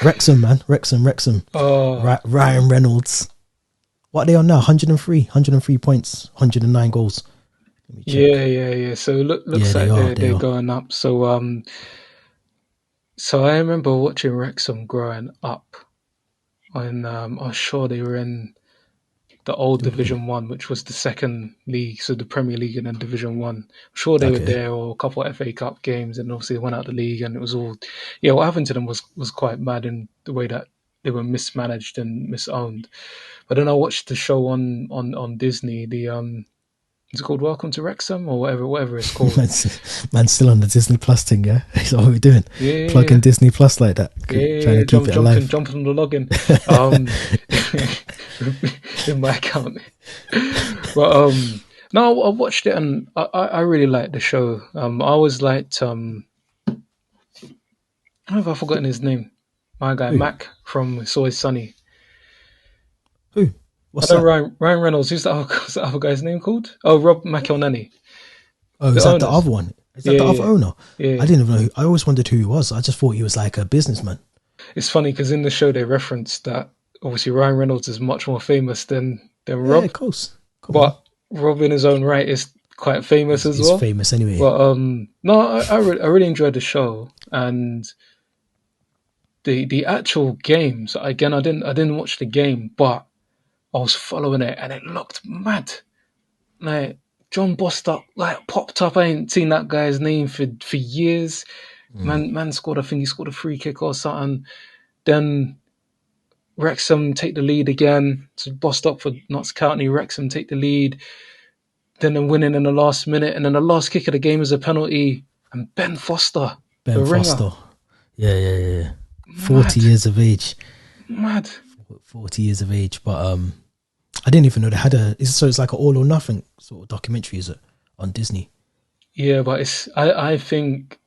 Wrexham, man. Wrexham. Oh, Ryan Reynolds. What are they on now? 103 points, 109 goals. Let me check. yeah. So Yeah, looks they like are. They they're are. going up. So I remember watching Wrexham growing up, and I was sure they were in the old Division One, which was the second league, so the Premier League and then Division One. I'm sure they were Okay. there, or a couple of FA Cup games, and obviously they went out the league, and it was all, yeah. What happened to them was quite mad in the way that they were mismanaged and misowned. But then I watched the show on Disney. Is it called Welcome to Wrexham or whatever it's called? man's still on the Disney Plus thing, yeah? Is that what we're doing? Yeah, yeah, Plugging yeah. Disney Plus like that. Trying to keep it alive. Jumping on the login, um, in my account. But no, I watched it and I really liked the show. I always liked I don't know if I've forgotten his name. My guy Who? Mac from It's Always Sunny. Who? I What's know that? Ryan Reynolds. Who's the other guy's name called? Oh, Rob McElhenney, Oh, the is that the owners. other one? Is that Yeah, the other yeah, owner? yeah. I didn't even know. I always wondered who he was. I just thought he was like a businessman. It's funny because in the show they referenced that obviously Ryan Reynolds is much more famous than Yeah, Rob, of course. Come on. but Rob in his own right is quite famous as He's well. famous anyway. But no, I really enjoyed the show and the actual games. Again, I didn't watch the game, but I was following it and it looked mad. Like John Bostock like popped up. I ain't seen that guy's name for years. Mm. Man scored. I think he scored a free kick or something. Then Wrexham take the lead again. So Bostock for Notts County. Wrexham take the lead. Then they're winning in the last minute, and then the last kick of the game is a penalty. And Ben Foster, Ben the ringer, Foster. Yeah. 40 mad, years of age. mad. 40 years of age. But I didn't even know they had so it's like an all or nothing sort of documentary, is it? On Disney. Yeah, but I think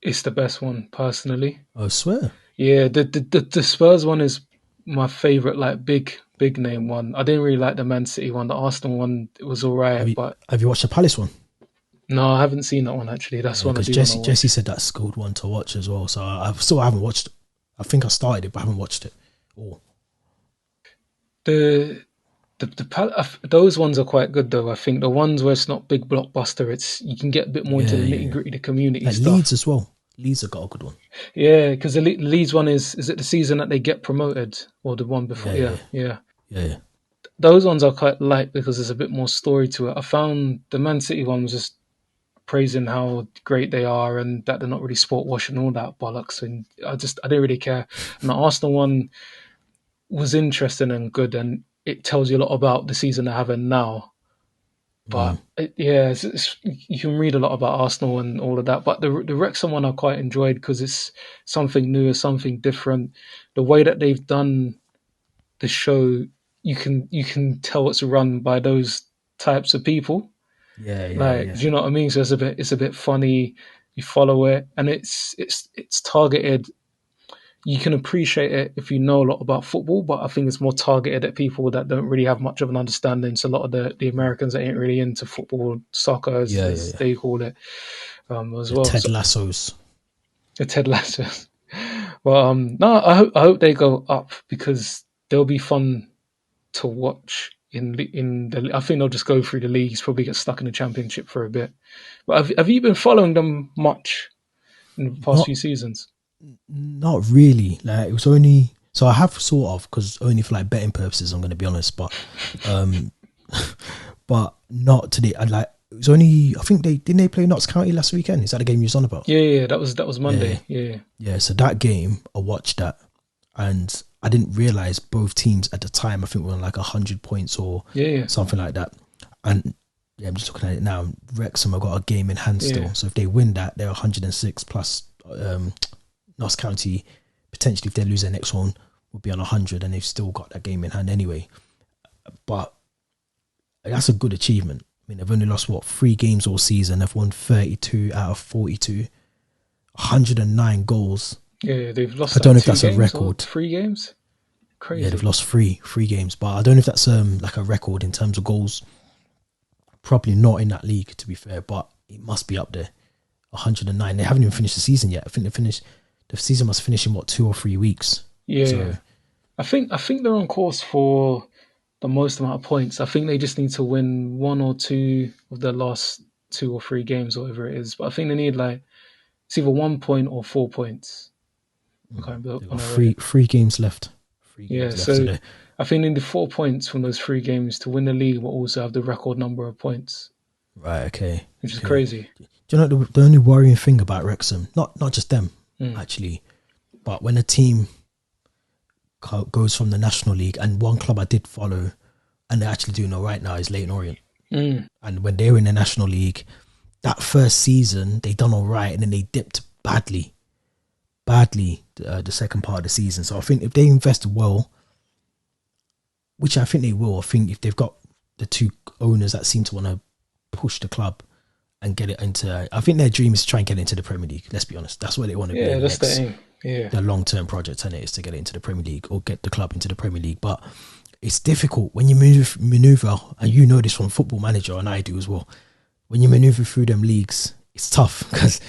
it's the best one personally. I swear. Yeah, the Spurs one is my favorite, like big name one. I didn't really like the Man City one. The Arsenal one, it was alright, but Have you watched the Palace one? no, I haven't seen that one actually. That's Yeah, one I because do want to Jesse watch. said that's a good one to watch as well. So I haven't watched it. I think I started it, but I haven't watched it. Oh, The those ones are quite good though. I think the ones where it's not big blockbuster, it's you can get a bit more into yeah, the nitty yeah. gritty, the community Like Leeds stuff. as well. Leeds have got a good one. Yeah, because the Leeds one is it the season that they get promoted or the one before? Yeah, Yeah, yeah, yeah. yeah. Those ones are quite light because there's a bit more story to it. I found the Man City one was just praising how great they are and that they're not really sport washing all that bollocks. And I didn't really care. And the Arsenal one was interesting and good, and it tells you a lot about the season they're having now. Mm. But yeah, you can read a lot about Arsenal and all of that. But the Wrexham one I quite enjoyed because it's something new, something different. The way that they've done the show, you can tell it's run by those types of people. Like, Yeah. do you know what I mean? So it's a bit funny. You follow it, and it's targeted. You can appreciate it if you know a lot about football, but I think it's more targeted at people that don't really have much of an understanding. So a lot of the Americans that ain't really into football, soccer as Yeah. they call it, as The well. Ted So Lassos. the Ted Lasso. Well, no, I hope they go up because they'll be fun to watch in the. I think they'll just go through the leagues, probably get stuck in the championship for a bit. But have you been following them much in the past Not few seasons? not really. Like it was only so I have sort of because only for like betting purposes. I'm going to be honest, um, but not today. I like it was only. I think they play Notts County last weekend. Is that the game you was on about? Yeah, that was Yeah, Monday. Yeah, yeah. So that game, I watched that, and I didn't realize both teams at the time. I think were on like 100 points or yeah, something like that. And yeah, I'm just looking at it now. Wrexham have got a game in hand yeah, still. So if they win that, they're 106 plus. Notts County potentially, if they lose their next one, will be on 100, and they've still got that game in hand anyway. But that's a good achievement. I mean, they've only lost 3 games all season. They've won 32 out of 42, 109 goals. yeah. They've lost I don't like know if two that's a games or record. 3 games. Yeah, they've Crazy. lost three games, but I don't know if that's like a record in terms of goals. Probably not in that league, to be fair, but it must be up there. 109. They haven't even finished the season yet. I think they finished the season must finish in what, 2 or 3 weeks. Yeah, So yeah. I think they're on course for the most amount of points. I think they just need to win one or two of their last 2 or 3 games, or whatever it is. But I think they need like it's either 1 point or 4 points. I can't remember they've when got I read it. three games left. Three Yeah, games left. So so they I think they need 4 points from those 3 games to win the league, but also have the record number of points, right. Okay. which is Okay. crazy. Do you know the only worrying thing about Wrexham? Not just them Mm. actually, but when a team goes from the National League, and one club I did follow, and they're actually doing all right now, is Leighton Orient. Mm. And when they were in the National League, that first season they done all right, and then they dipped badly the second part of the season. So I think if they invest well, which I think they will, I think if they've got the two owners that seem to want to push the club and get it into, I think their dream is to try and get into the Premier League. Let's be honest, that's where they want to be Yeah, in the that's the next, aim. Yeah, their long-term project, and it is to get it into the Premier League or get the club into the Premier League. But it's difficult when you maneuver, and you know this from Football Manager, and I do as well. When you maneuver through them leagues, it's tough because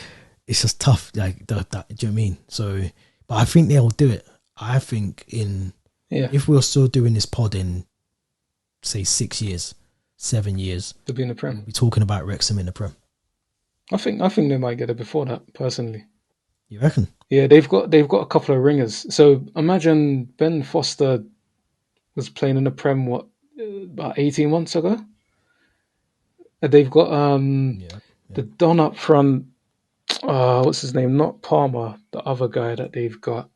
it's just tough. Like that, do you know what I mean? So, but I think they'll do it. I think yeah. if we're still doing this pod in, say, 6 years, 7 years, To be in the Prem. we'll be talking about Wrexham in the Prem. I think they might get it before that, personally. You reckon? Yeah, they've got a couple of ringers. So imagine Ben Foster was playing in the Prem about 18 months ago. They've got Yeah. the Don up front. What's his name? Not Palmer, the other guy that they've got.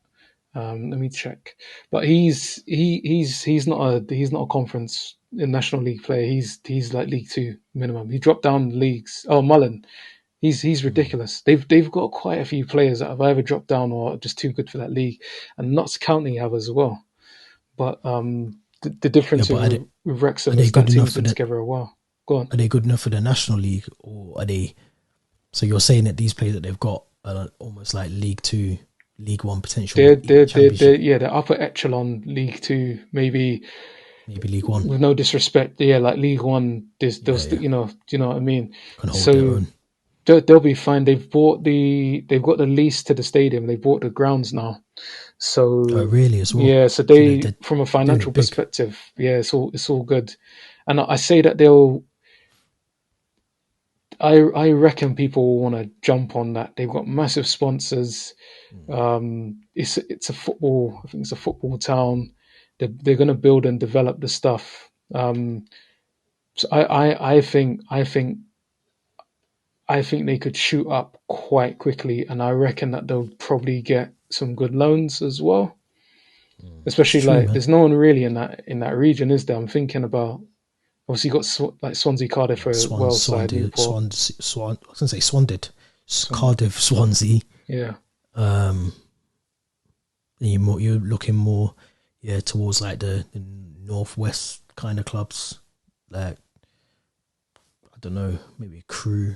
Let me check. But he's not a conference in National League player. He's like League Two minimum. He dropped down leagues. Oh, Mullen. He's ridiculous. They've got quite a few players that have either dropped down or are just too good for that league, and Notts County have as well. But the Yeah, difference but with are Wrexham they is good that enough team's for been that? together a while. Go on. Are they good enough for the National League, or are they? So you're saying that these players that they've got are almost like League Two, League One potential, even They're Championship, yeah, they're upper echelon League Two, maybe maybe League One. with no disrespect. Yeah, like League One. Yeah, There's yeah, do you know what I mean? can hold their So own. they'll be fine. They've got the lease to the stadium. They bought the grounds now. Oh, So really, as well? yeah, so So they they're from a doing financial it big. perspective, yeah, it's all good. And I say that they'll. I reckon people will want to jump on that. They've got massive sponsors. Mm. It's a football. I think it's a football town. They're going to build and develop the stuff. So I think they could shoot up quite quickly, and I reckon that they'll probably get some good loans as well. It's Especially true, like man. there's no one really in that region, is there? I'm thinking about obviously you got like Swansea, Cardiff Yeah, for a Wales side, Newport, Swan. I was gonna say Swanded, Swansea. Cardiff, Swansea. Yeah, Um, and you're looking more, yeah, towards like the northwest kind of clubs, like I don't know, maybe Crew,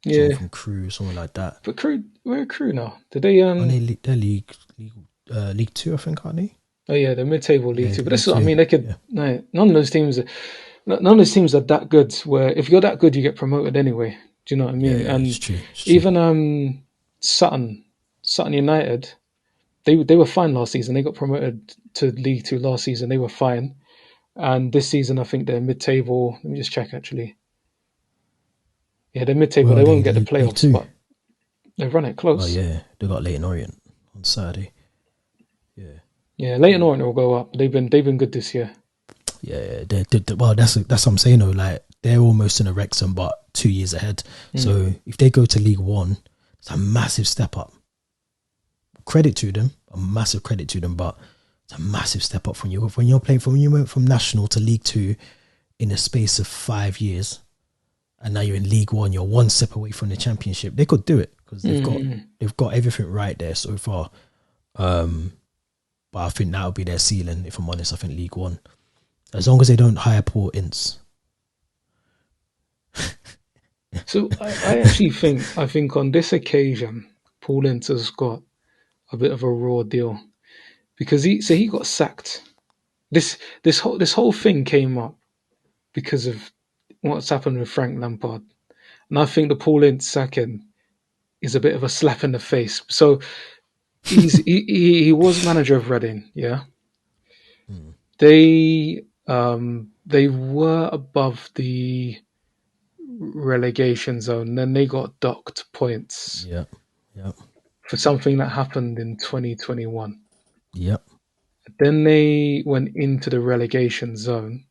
someone yeah. from Crew, something like that. But Crew, we're a Crew now. Did they? Are they they're League Two, I think, aren't they? Oh yeah, they're mid-table league Yeah, too. But League this is what I Two. mean. They could. Yeah, No, none of those teams. None of those teams are that good. Where if you're that good, you get promoted anyway. Do you know what I yeah, mean? yeah. It's And true. It's true. even Sutton United, they were fine last season. They got promoted to League Two last season. They were fine, and this season I think they're mid-table. Let me just check actually. Yeah, they're mid-table. Where They are they? won't get the League playoffs, Two. but they've run it Oh close. yeah, they got Leighton Orient on Saturday. Yeah, Yeah, Leighton Orient will go up. They've been good this year. yeah. Well, that's what I'm saying though. Like they're almost in a Wrexham, but 2 years ahead. Mm. So if they go to League One, it's a massive step up. Credit to them, a massive credit to them, but it's a massive step up when you're playing from when you went from National to League Two in a space of 5 years, and now you're in League One. You're one step away from the Championship. They could do it because Mm. they've got everything right there so far. But I think that would be their ceiling. If I'm honest, I think League One, as long as they don't hire Paul Ince. So I actually think on this occasion, Paul Ince has got a bit of a raw deal because he got sacked. This whole thing came up because of what's happened with Frank Lampard, and I think the Paul Ince sacking is a bit of a slap in the face. So he was manager of Reading. Yeah, Mm. they were above the relegation zone. Then they got docked points Yep. Yep. for something that happened in 2021. Yep. Then they went into the relegation zone.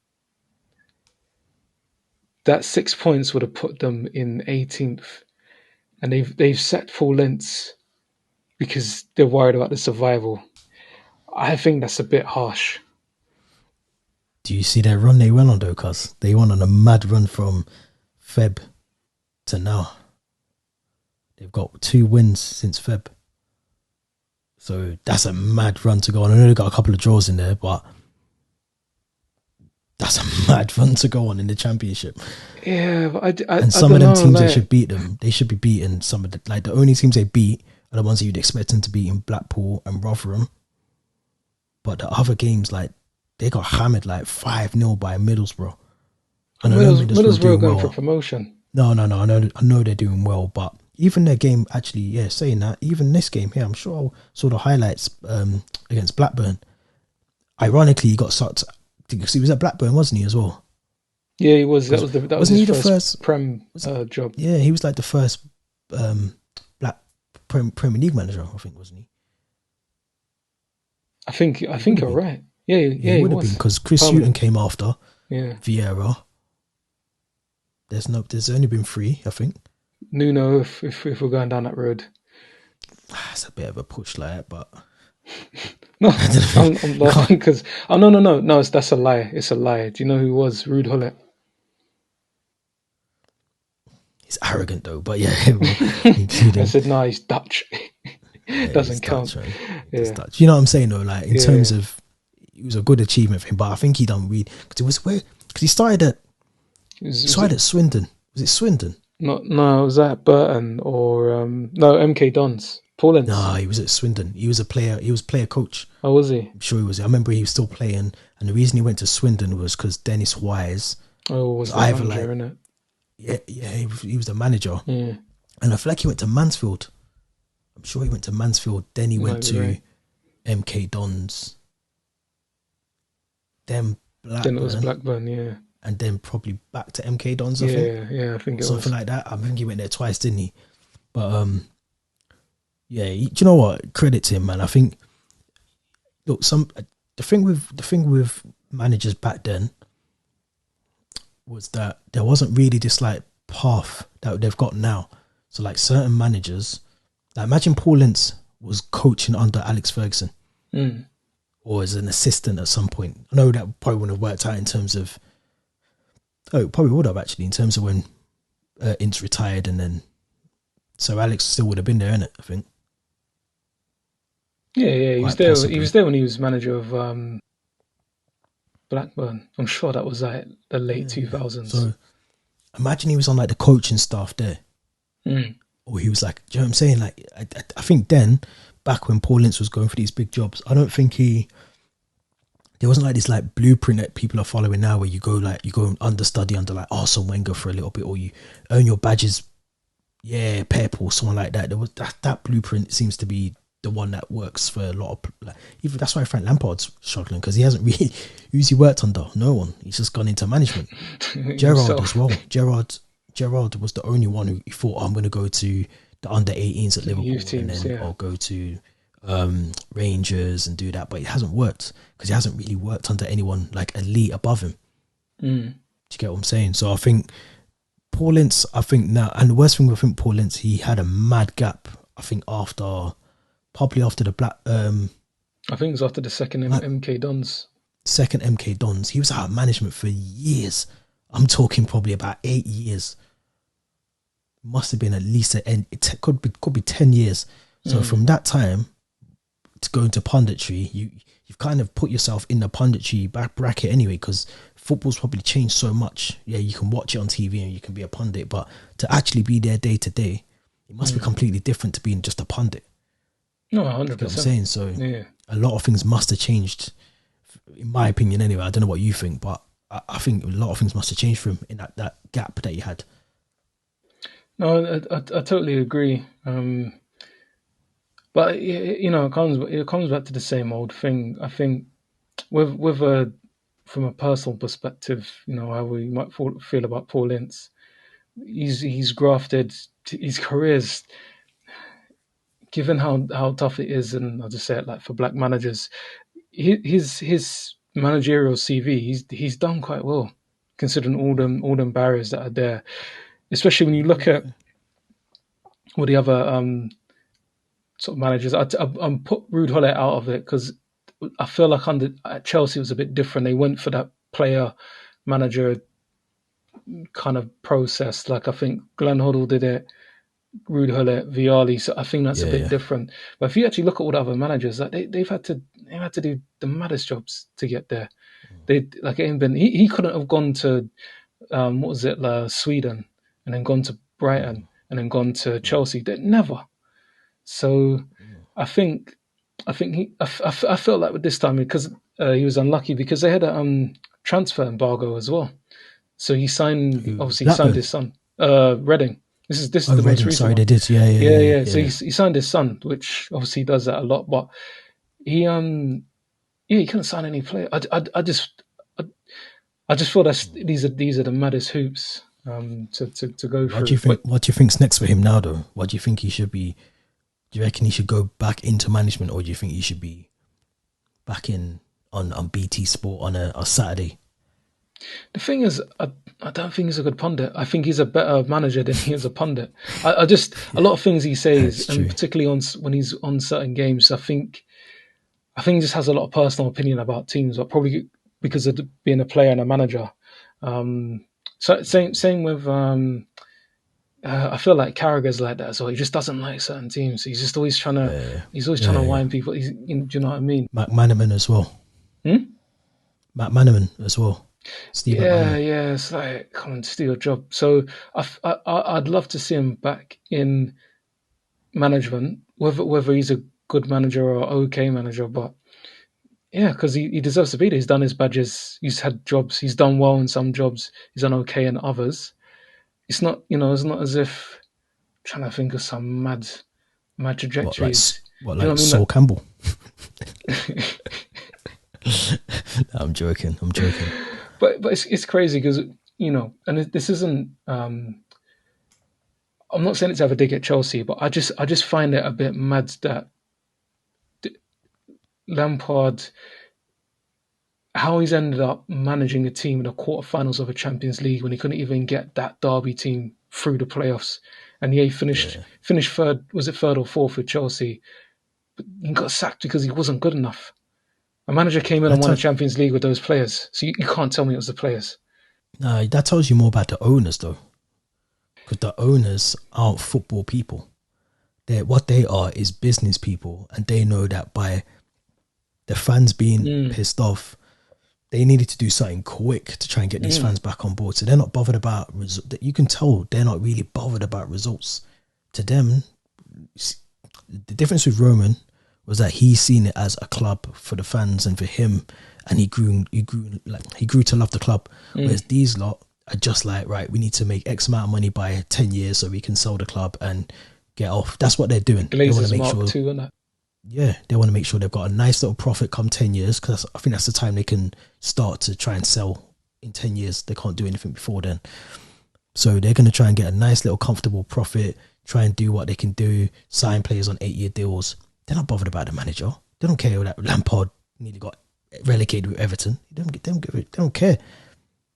That 6 points would have put them in 18th, and they've set full lengths because they're worried about the survival. I think that's a bit harsh. Do you see their run they went on though? Cause they went on a mad run from Feb to now. They've got 2 wins since Feb. So that's a mad run to go on. I know they got a couple of draws in there, but that's a mad run to go on in the championship. Yeah, but And I some of don't them know. teams they Like, should beat them. They should be beating some of the the only teams they beat are the ones that you'd expect them to beat in Blackpool and Rotherham. But the other games, like they got hammered like 5-0 by Middlesbrough. And I know Middlesbrough are Middlesbrough doing going for well. promotion. No. I know they're doing well, but even their game actually, yeah, saying that, even this game here, I'm sure I saw the highlights against Blackburn. Ironically, he got sucked because he was at Blackburn, wasn't he, as well? Yeah, he was. Was That was wasn't his he the first first? prem Was job. Yeah, he was like the first black Premier League manager, I think, wasn't he? I He would think have you're been. right. Yeah, Yeah, yeah, he he would have been was because Chris Hughton permanent. came after Yeah, Vieira. There's only been 3, I think. Nuno. If we're going down that road, It's a bit of a push like that, but no, I don't know. I'm You can't. laughing because no. That's a lie. It's a lie. Do you know who was Rude Hullet? He's arrogant though, but yeah, we'll include I him. said no. He's Dutch. Yeah, he's Doesn't count. Dutch, man. He's Yeah, Dutch. You know what I'm saying though? Like in terms yeah. of, it was a good achievement for him, but I think he done weed because it was where because he Was started it at Swindon. Was it Swindon? not? No, was that Burton or no MK Dons? Paulins. No, he was at Swindon. He was a player. He was player coach. Oh, was he? I'm sure he was. I remember he was still playing, and the reason he went to Swindon was because Dennis Wise Oh, was was the either manager like, in it? yeah, he was the manager, Yeah, and I feel like he went to Mansfield. I'm sure he went to Mansfield. Then he went might be to right. MK Dons, then Then it was Blackburn, Blackburn. Yeah, and then probably back to MK Dons, I think, yeah. I think or it something was. like that. I think he went there twice, didn't he? But yeah, do you know what? Credit to him, man. I think look, the thing with managers back then was that there wasn't really this like path that they've got now. So like certain managers, like imagine Paul Ince was coaching under Alex Ferguson Mm. or as an assistant at some point. I know that probably wouldn't have worked out in terms of. Oh, it probably would have actually in terms of when Ince retired, and then so Alex still would have been there, innit? I think Yeah. He was quite there. He was possibly. there when he was manager of Blackburn. I'm sure that was like the late Yeah, two yeah. thousands. So imagine he was on like the coaching staff there, Mm. or he was like, do you know what I'm saying? Like, I think then, back when Paul Ince was going for these big jobs, I don't think there wasn't like this like blueprint that people are following now, where you go and understudy under like Arsene Wenger for a little bit, or you earn your badges, yeah, Pep or someone like that. There was that blueprint seems to be the one that works for a lot of like, even that's why Frank Lampard's struggling because he hasn't really who's he worked under, no one. He's just gone into management. Gerard as Himself. well. Gerard was the only one who thought, oh, I'm going to go to the under 18s at The Liverpool youth and teams. then Yeah. I'll go to Rangers and do that. But it hasn't worked because he hasn't really worked under anyone like elite above him. Mm. Do you get what I'm saying? So I think Paul Ince, I think now, and the worst thing with Paul Ince, he had a mad gap. I think probably after the I think it was after the second MK Dons. second MK Dons, he was out of management for years. I'm talking probably about 8 years. Must have been at least it could be 10 years. So from that time to go into punditry, you've kind of put yourself in the punditry back bracket anyway, because football's probably changed so much. Yeah, you can watch it on TV and you can be a pundit, but to actually be there day to day, it must be completely different to being just a pundit. No, You get what I'm 100%. saying? So Yeah. a lot of things must have changed, in my opinion anyway. I don't know what you think, but I think a lot of things must have changed for him in that gap that he had. No, I totally agree. But it comes back to the same old thing. I think with a from a personal perspective, how we might feel about Paul Ince. He's grafted his careers, given how tough it is, and I'll just say it like for black managers, his managerial CV, he's done quite well considering all them barriers that are there. Especially when you look at all the other sort of managers. I'm put Ruud Gullit out of it because I feel like at Chelsea it was a bit different. They went for that player manager kind of process. Like I think Glenn Hoddle did it, Ruud Gullit, Vialli. So I think that's a Yeah, bit yeah. different. But if you actually look at all the other managers, like they've had to do the maddest jobs to get there. They like it ain't been. He couldn't have gone to what was it, Sweden, and then gone to Brighton, and then gone to Chelsea. They never. So I think I felt like with this time because he was unlucky because they had a transfer embargo as well. So he signed Who obviously he signed Blackburn? his son, Reading. This is Oh, the most Reading. recent Sorry, they one. did. Yeah, yeah, Yeah, yeah, yeah. So yeah. he signed his son, which obviously does that a lot. But he yeah, he couldn't sign any player. I, I just feel that these are the maddest hoops to go What do you through. think? What do you think's next for him now, though? What do you think he should be? Do you reckon he should go back into management, or do you think he should be back in on BT Sport on a Saturday? The thing is, I don't think he's a good pundit. I think he's a better manager than he is a pundit. I just a lot of things he says, It's and true. particularly when he's on certain games, I think he just has a lot of personal opinion about teams, but probably because of being a player and a manager. Um, so same with I feel like Carragher's like that as well. He just doesn't like certain teams. Yeah, He's always trying yeah, to yeah. wind people. Do you know what I mean? McManaman as well. Hmm? McManaman as well. Steve Yeah, McManaman. yeah. It's like, come on, just do your job. So I'd love to see him back in management, whether he's a good manager or okay manager. But yeah, because he deserves to be there. He's done his badges. He's had jobs. He's done well in some jobs. He's done okay in others. It's not as if I'm trying to think of some mad trajectories. What Do you like know Sol Campbell? what I mean? I'm joking. I'm joking. But it's crazy because and this isn't. I'm not saying it's ever dig at Chelsea, but I just find it a bit mad that Lampard, how he's ended up managing a team in the quarterfinals of a Champions League when he couldn't even get that Derby team through the playoffs, and yeah, he finished Yeah. finished third. Was it third or fourth with Chelsea? But he got sacked because he wasn't good enough. A manager came in and That won a t- Champions League with those players, so you can't tell me it was the players. that tells you more about the owners though, because the owners aren't football people. What they are is business people, and they know that by the fans being Mm, pissed off, they needed to do something quick to try and get these mm, fans back on board. So they're not bothered about you can tell they're not really bothered about results. To them, the difference with Roman was that he seen it as a club for the fans and for him, and he grew to love the club. Whereas mm. these lot are just like, right, we need to make X amount of money by 10 years so we can sell the club and get off. That's what they're doing. They want to Glazers make Mark sure, II, and that. yeah, they want to make sure they've got a nice little profit come 10 years, because I think that's the time they can start to try and sell. In 10 years, they can't do anything before then. So they're going to try and get a nice little comfortable profit, try and do what they can do, sign players on 8-year deals. They're not bothered about the manager. They don't care that Lampard nearly got relegated with Everton. They don't care.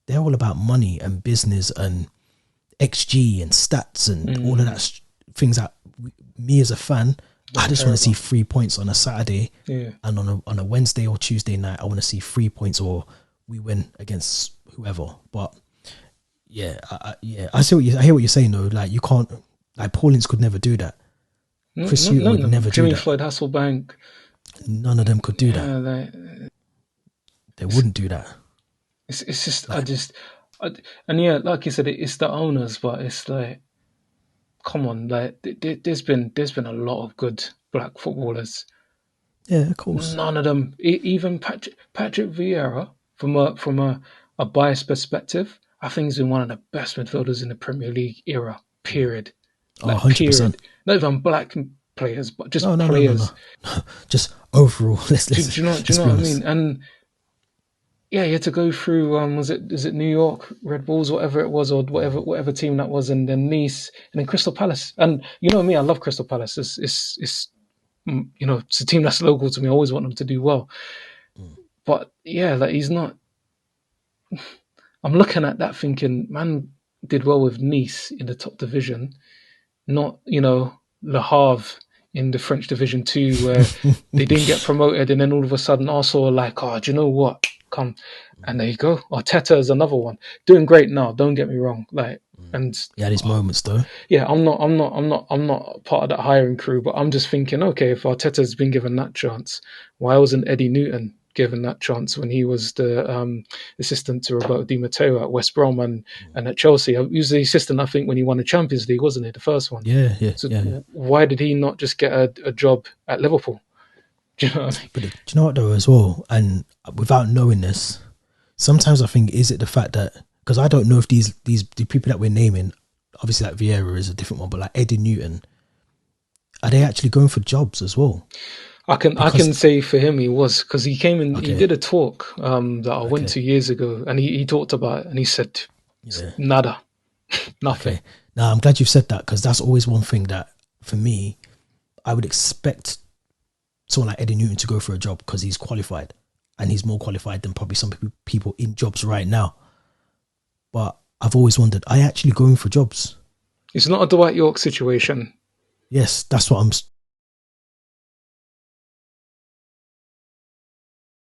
They're all about money and business and XG and stats and all of that things that me as a fan, I Don't just care want to see about. 3 points on a Saturday, Yeah. and on a Wednesday or Tuesday night, I want to see 3 points or we win against whoever. But yeah, I hear what you're saying though. Like you can't, like Paulins could never do that. Chris Hughton None would of them. never do Jimmy that. Floyd Hasselbank. None of them could do that. Yeah, They it's, wouldn't do that. it's just Like, I, and yeah, like you said, it's the owners, but it's like, come on, like there's been a lot of good black footballers. yeah, of course. None of them, even Patrick Vieira, from a biased perspective, I think he's been one of the best midfielders in the Premier League era. Period. Oh, Like 100%. period. Not even black. players, but just No. players. Just overall, Do you let's know be what I honest. mean? And yeah, you had to go through is it New York Red Bulls, whatever it was, or whatever team that was, and then Nice, and then Crystal Palace. And you know me, I love Crystal Palace. It's a team that's local to me. I always want them to do well. Mm. But yeah, like he's not. I'm looking at that thinking, man, did well with Nice in the top division, not Le Havre in the French Division Two, where they didn't get promoted, and then all of a sudden Arsenal are like, oh, do you know what? Come, and there you go. Arteta is another one, doing great now. Don't get me wrong, like, and Yeah, these moments though. yeah, I'm not part of that hiring crew, but I'm just thinking, okay, if Arteta's been given that chance, why wasn't Eddie Newton given that chance when he was the assistant to Roberto Di Matteo at West Brom and at Chelsea? He was the assistant, I think, when he won the Champions League, wasn't he, the first one? So Yeah. why did he not just get a job at Liverpool? Do you know what I mean? But do you know what though as well? And without knowing this, sometimes I think is it the fact that because I don't know if the people that we're naming, obviously like Vieira is a different one, but like Eddie Newton, are they actually going for jobs as well? I can Because say for him he was because he came in. He okay, did a talk that I went okay, to years ago, and he talked about it, and he said yeah, nada, nothing. okay. Now I'm glad you've said that because that's always one thing that for me I would expect someone like Eddie Newton to go for a job because he's qualified and he's more qualified than probably some people in jobs right now. But I've always wondered, are you actually going for jobs? It's not a Dwight York situation. Yes, that's what I'm.